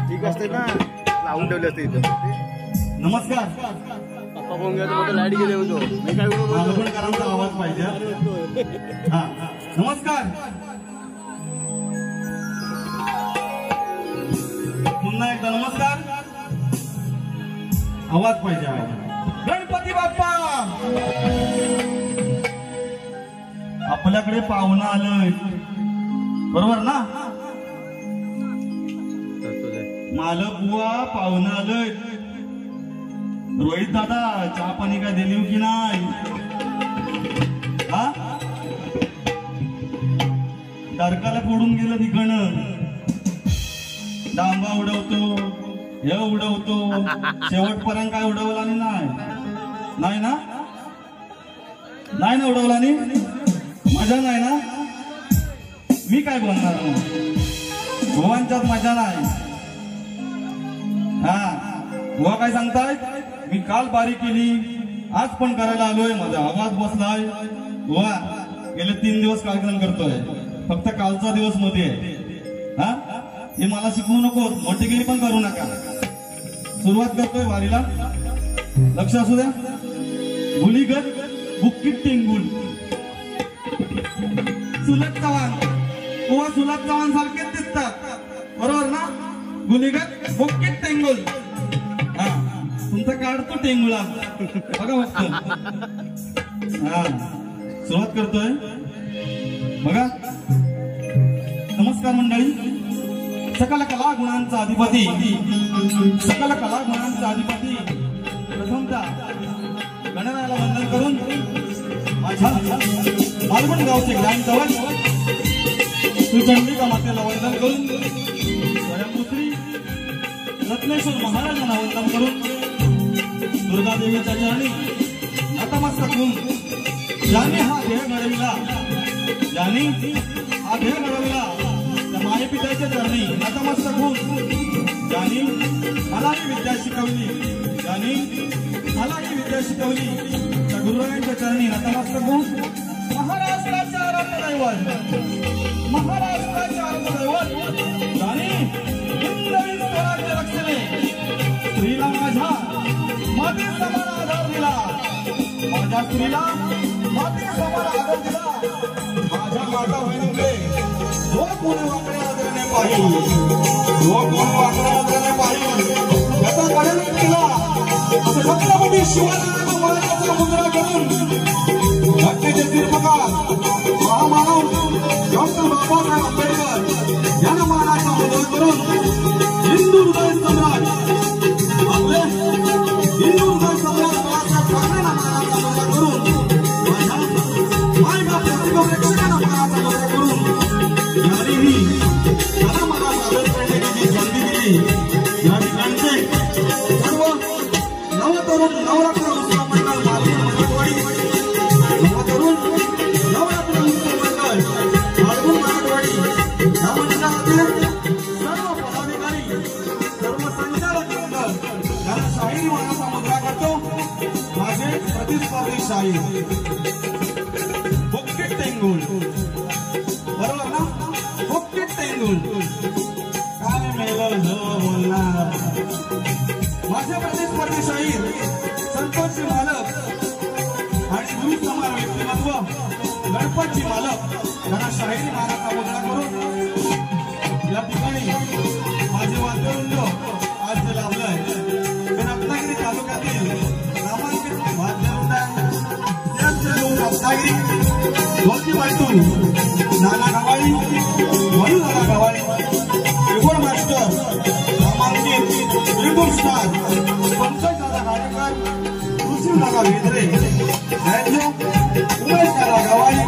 ठीक असते ना, लावून ठेवले असते इथं. नमस्कार. पप्पा फोन घ्या तर लाईट गेले होतो. मी काय करांचा आवाज पाहिजे. हा नमस्कार. पुन्हा एकदा नमस्कार. आवाज पाहिजे. गणपती बाप्पा. आपल्याकडे पाहुणा आलंय बरोबर ना. मालक बुवा पाहुणा आलंय. रोहित दादा चहा पाणी काय दिली की नाही. हा तारकाला फोडून गेलं तिकडं. डांबा उडवतो हे उडवतो शेवटपर्यंत काय उडवला नाही. नाही ना उडवला नाही. मजा नाही ना. मी काय बोलणार भुवांच्यात मजा नाही. हा बुवा काय सांगताय. मी काल बारी केली आज पण करायला आलोय. माझा आवाज बसलाय. बुवा गेले 3 दिवस कार्यक्रम करतोय. फक्त कालचा दिवस मध्ये आहे. हा हे मला शिकवू नको. मोठेगिरी पण करू नका. सुरुवात करतोय वारीला. लक्ष असू द्या. गुलीगत बुक्कीट टिंगुल. सुलत चव्हाण बुवा सुलत चव्हाण सारखेच दिसतात बरोबर ना. गुन्हेगार बोकीत टेंगुल. हा तुमचा काढतो टेंगुळा बघा मस्त. हा सुरुवात करतोय बघा. नमस्कार मंडळी. सकल कला गुणांचा अधिपती, सकल कला गुणांचा अधिपती प्रथमतः गणरायाला वंदन करून माझ्या मालवण गावचे ग्रामसेवक श्री चंडिका मातेला वंदन करून स्वयंपुत्री रत्नेश्वर महाराजांना वंदन करून दुर्गा देवीच्या चरणी नतमस्तक होऊन ज्याने हा ध्येय घडविला, ज्याने हा ध्येय घडविला त्या मायेपित्याच्या चरणी नतमस्तक होऊन ज्याने मला ही विद्या शिकवली, ज्याने मला ही विद्या शिकवली त्या गुरुरायांच्या चरणी नतमस्तक होऊन महाराष्ट्राच्या आराध्यदैवत, महाराष्ट्राच्या आराध्यदैवत ज्याने हिंदवी स्वराज्य रक्षणे स्त्रीला माझ्या माते समान आधार दिला, माझ्या स्त्रीला माते समान आधार दिला. माझ्या माता बहिणीकडे जो कोणी वाकड्या नजरेने पाहिल, जो कोणी वाकड्या नजरेने पाहिल त्याचा कडेल केला असं छत्रपती शिवाजी महाराजांचा मुद्रा करून घटनेचे तीर्थकार महामानव डॉक्टर बाबासाहेब आंबेडकर यांना मानाचा मुद्रा करून हिंदू हृदय सम्राट आपले हिंदू हृदय सम्राट बाळासाहेब ठाकरेंना मानाचा मुद्रा करून माझ्या मायबाप प्रतिभा मानाचा मुद्रा करून यानेही मला मला सादर करण्याची संधी दिली. या ठिकाणचे सर्व नवतरुण नवरात्र उत्सव मंडळ मालवण मराठवाडी, नवतरुण नवरात्र उत्सव मंडळ मालवण मराठवाडी या मंडळातील सर्व पदाधिकारी, सर्व संचालक मंडळ यांना शाहीर मानाचा मुद्रा करतो. माझे प्रतिस्पर्धी शाहीर बोकीत टेंगुल, बरोबर ना? बोकीत टेंगुल काय मेलं न बोलणार. माझे प्रतिस्पर्धी शाहीर संतोषजी मालक आणि गुरु समान व्यक्तिमत्व गणपतजी मालक यांना शाहिरी मानाचा मुद्रा करून या ठिकाणी माझे वाद्यवृंद आज जे लाभलंय ते रत्नागिरी तालुक्यातील नामांकित वाद्यवृंद आहे. त्याच रत्नागिरी धोती पालटू नाना गवाळी, मधु नाना गवाळी, कीबोर्ड मास्टर नामांकित बिलकुल स्टार पंकज दादा गाडेकर, सुशील दादा वेद्रे, उमेश दादा गवाळी,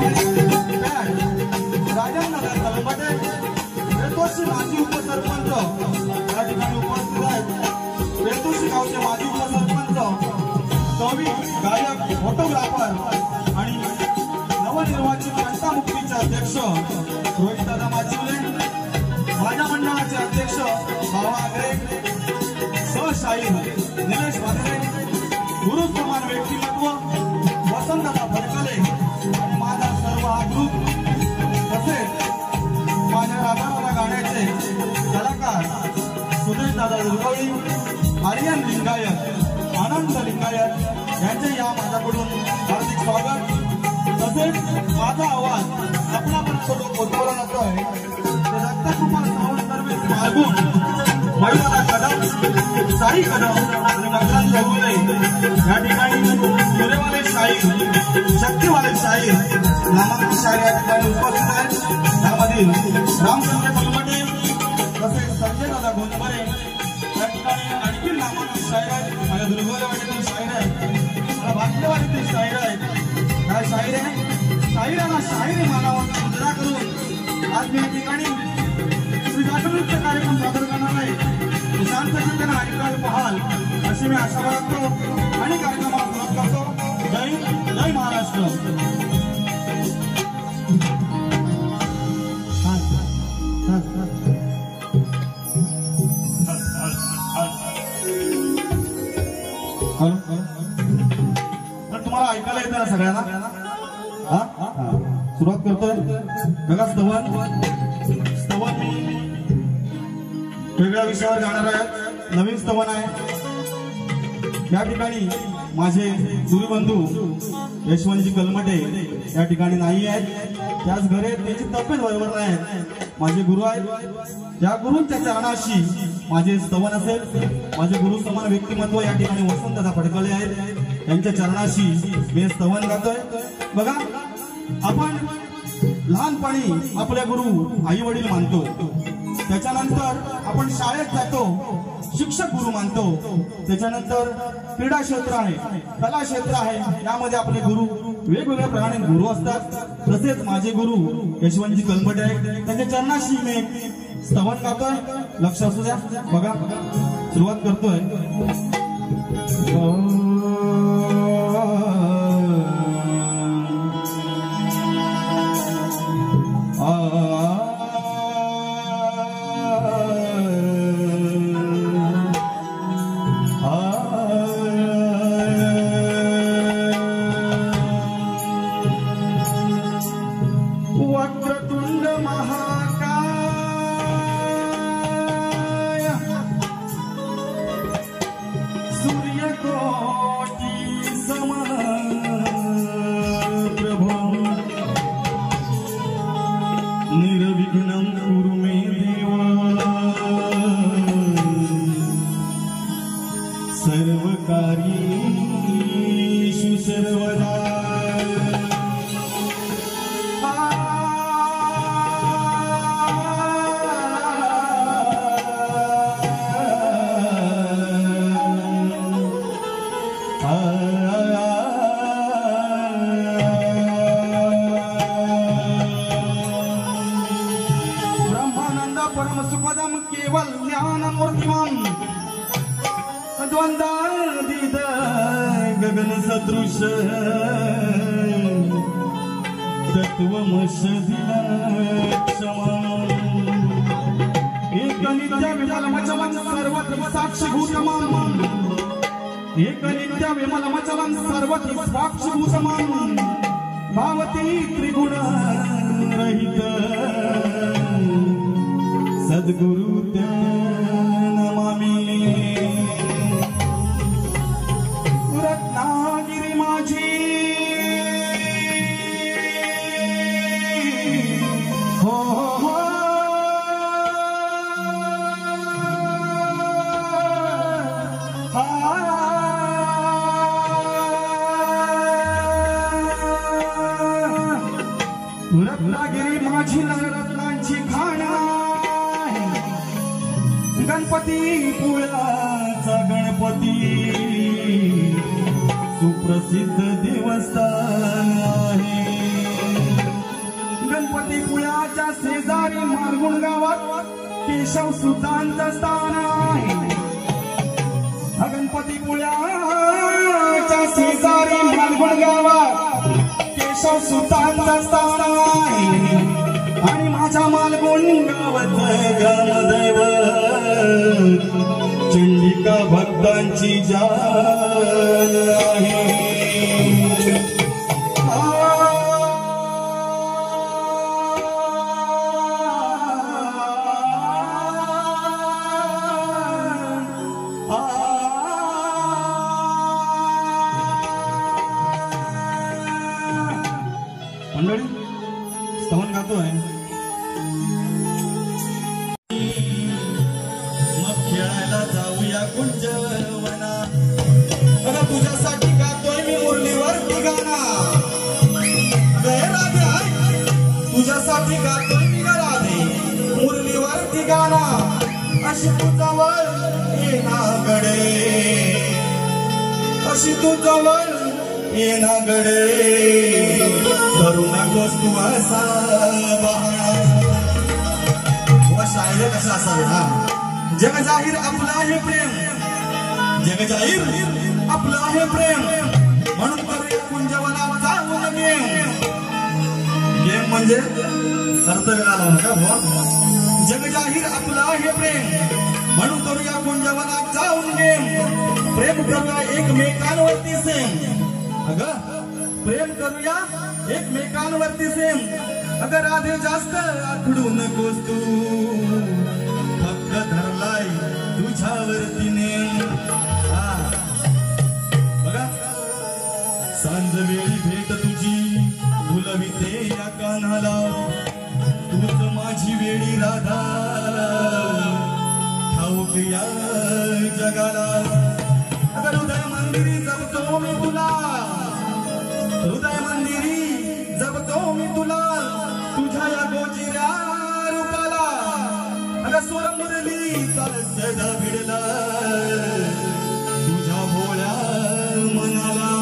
राजन दादा तलपटे, बेतोशी माजी उपसरपंच या ठिकाणी उपस्थित आहेत. बेतोशी गावचे माजी उपसरपंच, कवी, गायक, फोटोग्राफर आणि नवनिर्वाचित जनता मुक्तीचे अध्यक्ष रोहित दादा माचिवले, माझ्या मंडळाचे अध्यक्ष बाबा आगरे, सहशाहीर निलेश वादरे, गुरु समान व्यक्तिमत्व वसंतदादा फडकले आणि माझा सर्व हा ग्रुप, तसेच माझ्या राधाराधा गाण्याचे कलाकार सुदेश दादा दुर्गवळी, आर्यन लिंगायत, आनंद लिंगायत यांचे या माझ्याकडून हार्दिक स्वागत. तसेच माझा आवाज आपल्यापर्यंत जो पोहोचवला जातोय ते दत्तकुमार सावंत सर्व्हिस मागून महिला कदम, साई कदम आणि नगराज जगुले या ठिकाणी सुरेवाले शाहीर, शक्तीवाले शाहीर नामांकित शाहीर या ठिकाणी उपस्थित आहेत. त्यामधील रामचंद्र कलमटे तसेच संजय दादा गोंदबरे या ठिकाणी आणखी नामांकित शाहीर आहेत. माझ्या दुर्गवाडीतील शाहीर आहेत, मला भाग्यवाडीतील शाहीर आहेत. काय शाहीर आहे? शाहिरांना शाहिरी मानावर मुद्रा करून आज मी या ठिकाणी श्री जागृतीचा कार्यक्रम सादर करणार आहे. शांत चिंतन ऐकायला पाहाल अशी मी आशा बाळगतो आणि कार्यक्रमाला सुरुवात करतो. जय जय महाराष्ट्र. तुम्हाला ऐकायला येतं ना सगळ्यांना? सुरुवात करतोय बघा. स्तवन मी वेगळ्या विषयावर जाणार आहे. नवीन स्तवन आहे. या ठिकाणी माझे गुरुबंधू यशवंतजी कलमटे या ठिकाणी नाही आहेत. त्याच घरे त्यांची तब्येत बरोबर नाही. माझे गुरु आहेत. या गुरूंच्या चरणाशी माझे स्तवन असेल. माझे गुरु समान व्यक्तिमत्व या ठिकाणी वसंतदा फडकळे आहेत. यांच्या चरणाशी मी स्तवन गातोय. बघा, आपण लहानपणी आपल्या गुरु आई वडील मानतो. त्याच्यानंतर आपण शाळेत जातो, शिक्षक गुरु मानतो. त्याच्यानंतर क्रीडा क्षेत्र आहे, कला क्षेत्र आहे, यामध्ये आपले गुरु वेगवेगळ्या प्रकारे गुरु असतात. तसेच माझे गुरु यशवंतजी कलमटे आहेत. त्यांच्या चरणाशी मी स्तवन गातोय. लक्ष असू द्या. बघा, सुरुवात करतोय. वक्रतुंड महाकाय सूर्यकोटि समप्रभ निर्विघ्नं कुरु मे देव सर्वकार्येषु सर्वदा. ब्रह्मानंद परम सुखदम केवल ज्ञान मूर्तिमान द्वंद्वातीत गगन सदृश तत्वमशदिलक्षमम् एक नित्य विमल मचलं सर्वत्र साक्षीभूतम् एक नित्य विमल मचलं सर्वत्र साक्षीभूतम् भावती त्रिगुण रहित सद्गुरु नमामि. रत्नागिरी माझी हो हो रत्नागिरी माझी रत्नांची खाण गणपती पुळ्याचा गणपती सुप्रसिद्ध देवस्थान आहे. गणपती पुळ्याच्या शेजारी मारगुण गावात केशव सुतांचं स्थान आहे. गणपती पुळ्याच्या शेजारी मारगुण गावात केशव सुतांचं स्थान आहे. आणि माझ्या मालगुण गावाचं ग्रामदैवत चंडिका भक्तांची जान आहे. मंडळी, स्तवन गातोय. मग खेळायला जाऊया कुंजवना. बघा, तुझ्यासाठी गातोय मी मुरलीवरती गाणं. राधे, तुझ्यासाठी गातोय मी राधे मुरलीवरती गाणं. अशी तू जवळ येना गडे, अशी तू जवळ येना गडे. करू नकोस तू असा बहाणा. शायर कसा असावे. हा, जग जाहीर आपलं आहे प्रेम, जग जाहीर आपलं आहे प्रेम. म्हणून करूया कुंजवनात जाऊन गेम. गेम म्हणजे अर्थ मिळाला का भाऊ. जग जाहीर आपलं आहे प्रेम, म्हणून करूया कुंजवनात जाऊन गेम. प्रेम करूया एकमेकांवरती सेम. अगं, प्रेम करूया एकमेकांवरती सेम. अगं राधे, जास्त आखडू नकोस तू, फक्त धरलाय तुझ्यावरती नेम. बघा, सांज वेळी भेट तुझी फुलविते या कानाला, तूच माझी वेळी जगाला अगं हृदय मंदिरी जपतो मी तुला हृदय मंदिरी जपतो मी तुला तुझ्या या गोचिऱ्या रूपाला अगं स्वर मुरली चाल सदा भिडला तुझ्या भोळ्या मनाला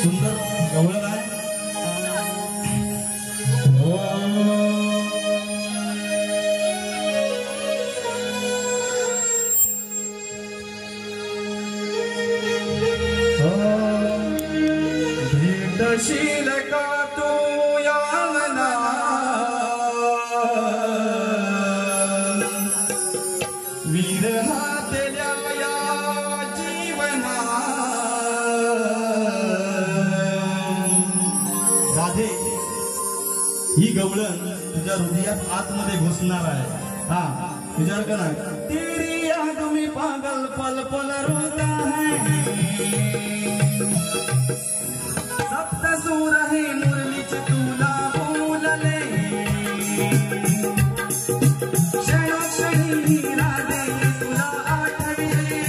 सुंदर गवळण आहे भेटशील का तू या मना विरहातल्या या जीवना राधे ही गवळण तुझ्या हृदयात आतमध्ये घुसणार आहे हा विचार करा तेरी याद में पागल पल पल रोता है सप्त सूर है मुरलीच तुला बोलले क्षणोक्षणी राधे तुला आठवले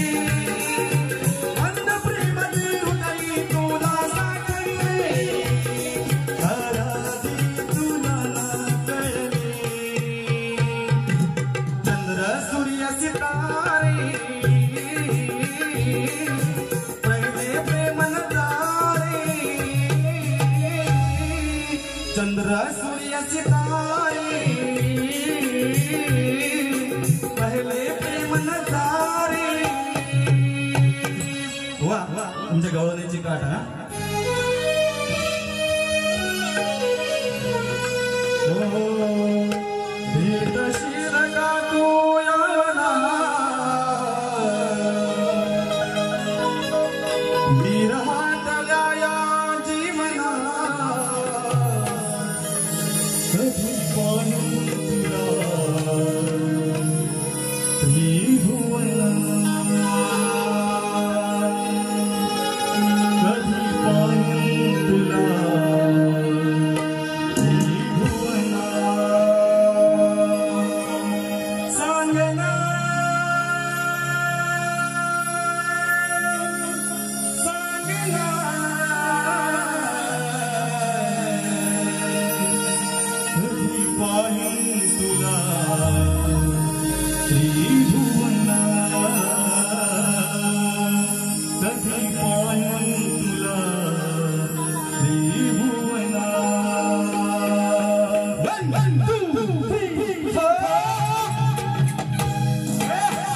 अंध प्रेमाची हृदय तुला साठवले राधे तुला कळले चंद्र सूर्य सितारे पहिले प्रेम नजारे चंद्र सूर्य सितारे पहिले प्रेम नजारे वा तुमच्या गवळणीची काठ हा भेटशील का तू यावना विरहातल्या या जीवना कधी पाहिन तुला त्रिभुवना कधी पाहिन तुला सांगना सांगना कधी पाहिन तुला त्रिभुवना कधी पाहिन तुला त्रिभुवना 1 2 3 4 Hey!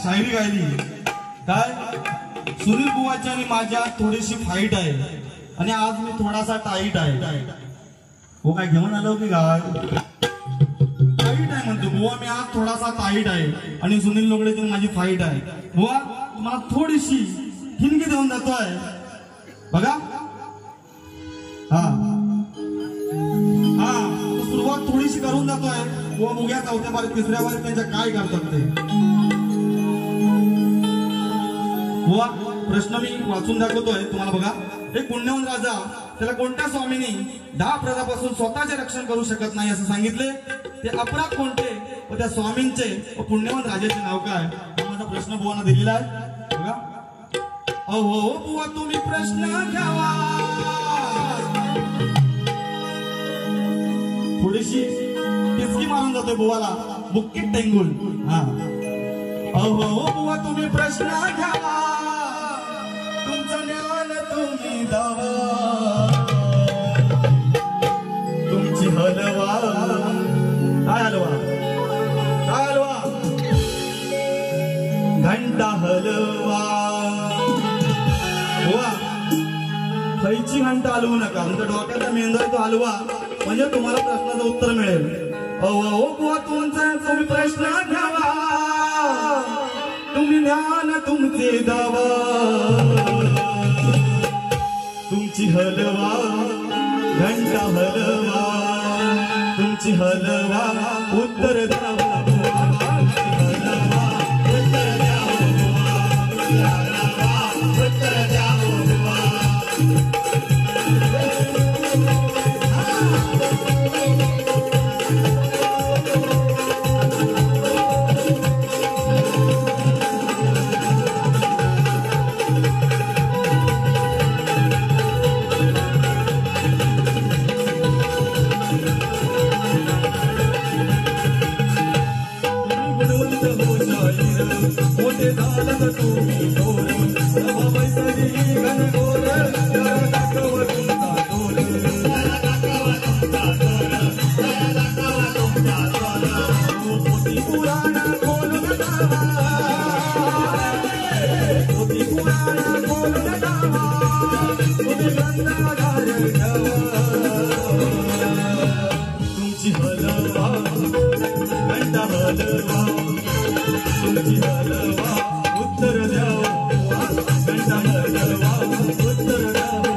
शायरी गायली काय सुनील बुवाची आणि माझ्या थोडीशी फाईट आहे आणि आज मी थोडासा टाईट आहे. हो काय घेऊन आलो की काय टाईट आहे म्हणतो बुवा मी आज थोडासा टाईट आहे आणि सुनील लोकडेची माझी फाईट आहे. बुवा मला थोडीशी हिंगी देऊन जातोय बघा. हा हा सुरुवात थोडीशी करून जातोय बुवा. मुग्या चौथ्या बारीत तिसऱ्या बारीत त्यांच्या काय करतात ते बुवा. प्रश्न मी वाचून दाखवतोय तुम्हाला बघा. एक पुण्यवान राजा त्याला कोणत्या स्वामींनी 10 प्रजापासून स्वतःचे रक्षण करू शकत नाही असं सांगितले. ते अपराध कोणते व त्या स्वामींचे व पुण्यवान राजाचे नाव काय हा माझा प्रश्न बुवांना दिलेला आहे बघा. अहो बुवा तुम्ही प्रश्न घ्यावा. थोडीशी टिचकी मारून जातोय बुवाला बुक्कीत टेंगुल. हा अहो बुवा तुम्ही प्रश्न घ्यावा. तुमचं ज्ञान तुम्ही दावा. तुमची हलवा काय हलवा काय हलवा घंटा हलवा. बुवा खैची घंटा हलवू नका. तुमच्या डोक्याचा मेंदू तो हलवा म्हणजे तुम्हाला प्रश्नाचं उत्तर मिळेल. अहो बुवा तुम्ही प्रश्न घ्यावा. तुम्ही ज्ञान तुमचे दावा. तुमची हलवा घंटा हलवा. तुमची हलवा उत्तर द्यावा. उत्तर द्यावा. मोठे झालं तुम्ही दोन पैसरी घनघोर दाखव तुमचा दोर. मोठी पुराण खोलून दावा. मोठी पुराण खोलून दावा. तुम्ही गंगाधार घ्यावा. तुमची हलवा घंटा हलवा. तुमची हलवा उत्तर द्यावा. घंटा हलवा उत्तर द्यावा.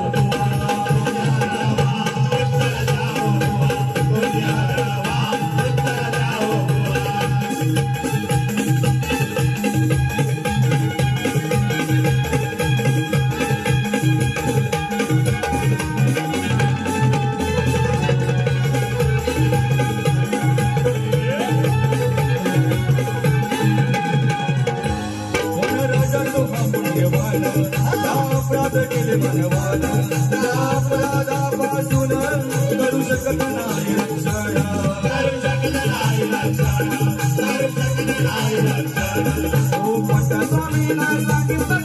कोणत्या स्वामी नाही सांगितलं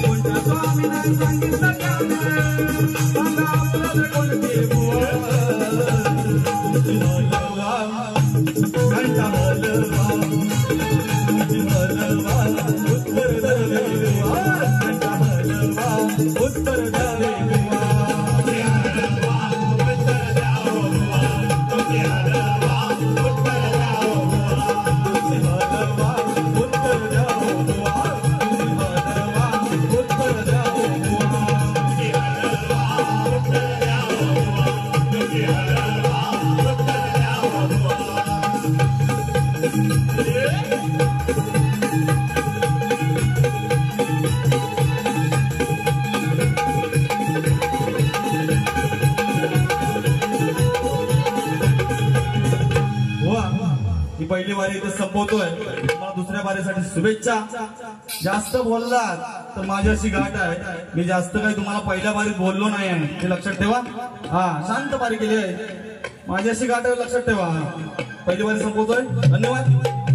कोणत्या स्वामी नाही सांगितलं सांगा आपल्याला कोणते हलवा घंटा हलवा उत्तर देवा घंटा हलवा उत्तर देवा ही पहिली वारी इथे संपवतोय. मला दुसऱ्या वारीसाठी शुभेच्छा. जास्त बोललात तर माझ्याशी गाठ आहे. मी जास्त काही तुम्हाला पहिल्या वारीत बोललो नाही आहे हे लक्षात ठेवा. हा शांत वारी केली आहे. माझ्याशी गाठ आहे लक्षात ठेवा. पहिली वारी संपवतोय. धन्यवाद.